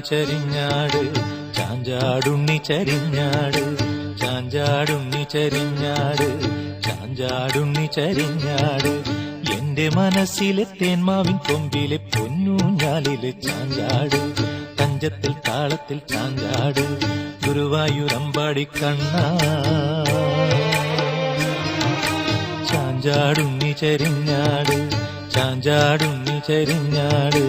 ചരിഞ്ഞാട് ചാഞ്ചാടുണ്ണി ചരിഞ്ഞാട് ചാഞ്ചാടുണ്ണി ചരിഞ്ഞാട് ചാഞ്ചാടുണ്ണി ചരിഞ്ഞാട് എന്റെ മനസ്സിലെ തേന്മാവിൻ കൊമ്പിലെ പൊന്നൂഞ്ഞാലിലെ ചാഞ്ചാട് തഞ്ചത്തിൽ താളത്തിൽ ചാഞ്ചാട് ഗുരുവായൂരമ്പാടി കണ്ണാ ചാഞ്ചാടുണ്ണി ചരിഞ്ഞാട് ചാഞ്ചാടുണ്ണി ചരിഞ്ഞാട്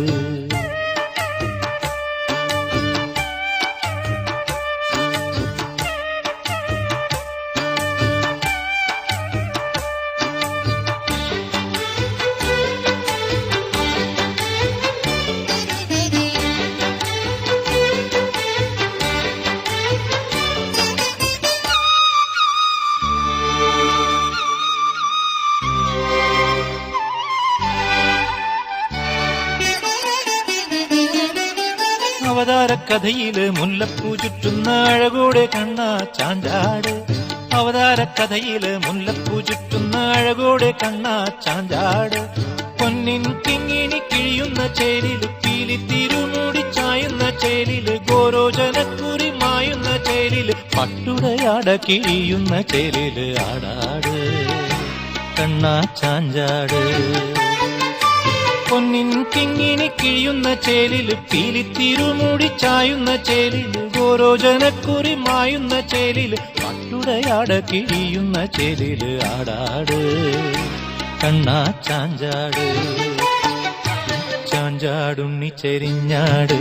അവതാരക്കഥയില് മുല്ലപ്പൂ ചുറ്റുന്ന അഴകോടെ കണ്ണാ ചാഞ്ചാട് അവതാരക്കഥയില് മുല്ലപ്പൂ ചുറ്റുന്ന അഴകോടെ കണ്ണാ ചാഞ്ചാട് പൊന്നിൻ കിങ്ങിണി കിഴിയുന്ന ചേലില് പീലി തിരുമൂടി ചായുന്ന ചേലില് ഗോരോചനക്കുറി മായുന്ന ചേലില് പട്ടുടയാട കിഴിയുന്ന ചേലില് ആടാട് കണ്ണാ ചാഞ്ചാട് പൊന്നിൻ കിങ്ങിണി കിഴിയുന്ന ചേലില് പീലി തിരുമൂടി ചായുന്ന ചേലില് ഗോരോചനക്കുറി മായുന്ന ചേലില് പട്ടുടയാട കിഴിയുന്ന ചേലില് ആടാട് കണ്ണാ ചാഞ്ചാട് ചാഞ്ചാടുണ്ണി ചെരിഞ്ഞാട്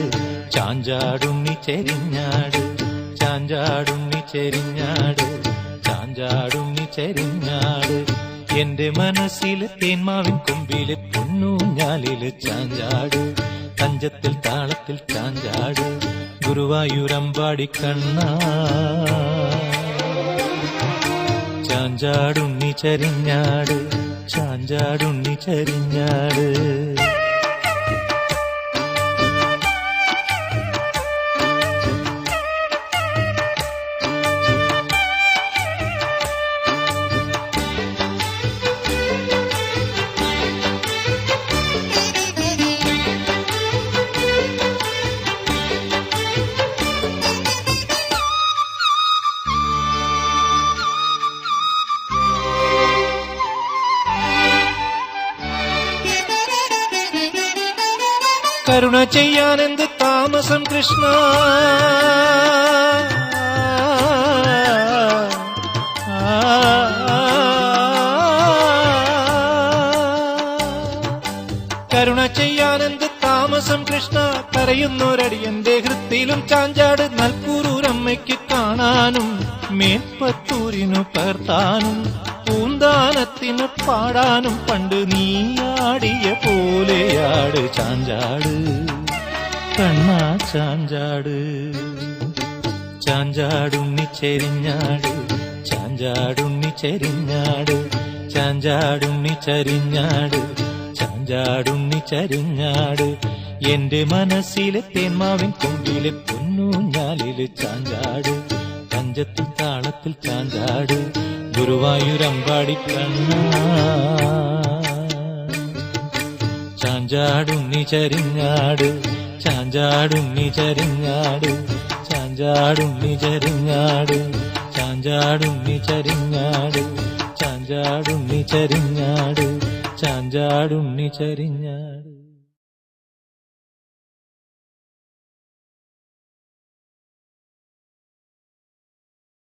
ചാഞ്ചാടുണ്ണി ചെരിഞ്ഞാട് ചാഞ്ചാടുണ്ണി ചെരിഞ്ഞാട് ചാഞ്ചാടുണ്ണി ചെരിഞ്ഞാട് എന്റെ മനസ്സിലെ തേന്മാവിൻ കൊമ്പിലെ പൊന്നൂഞ്ഞാലില് ചാഞ്ചാട് തഞ്ചത്തിൽ താളത്തിൽ ചാഞ്ചാട് ഗുരുവായൂരമ്പാടി കണ്ണാ ചാഞ്ചാടുണ്ണി ചരിഞ്ഞാട് ചാഞ്ചാടുണ്ണി ചരിഞ്ഞാട് കരുണ ചെയ്യാനെന്ത് താമസം കൃഷ്ണ കരുണ ചെയ്യാനെന്ത് താമസം കൃഷ്ണ കരയുന്നൊരടിയന്റെ ഹൃത്തിലും ചാഞ്ചാട് നൽകൂരൂരമ്മയ്ക്ക് കാണാനും മേൽപ്പത്തൂരിനു പകർത്താനും പൂന്താനത്തിന് പാടാനും പണ്ട് നീയാടിയ പോലെയാട് ചാഞ്ചാട് കണ്ണാ ചാഞ്ചാട് ചാഞ്ചാടുണ്ണി ചെരിഞ്ഞാട് ചാഞ്ചാടുണ്ണി ചെരിഞ്ഞാട് ചാഞ്ചാടുണ്ണി ചരിഞ്ഞാട് ചാഞ്ചാടുണ്ണി ചരിഞ്ഞാട് എന്റെ മനസ്സിലെ തേന്മാവിൻ കൊമ്പിലെ പൊന്നൂഞ്ഞാലില് ചാഞ്ചാട് തഞ്ചത്തിൽ താളത്തിൽ ചാഞ്ചാട് ഗുരുവായൂരമ്പാടി കണ്ണാ ചാഞ്ചാടുണ്ണി ചരിഞ്ഞാട് ചാഞ്ചാടുണ്ണി ചരിഞ്ഞാട് ചാഞ്ചാടുണ്ണി ചരിഞ്ഞാട് ചാഞ്ചാടുണ്ണി ചരിഞ്ഞാട് ചാഞ്ചാടുണ്ണി ചരിഞ്ഞാട് ചാഞ്ചാടുണ്ണി ചരിഞ്ഞാട്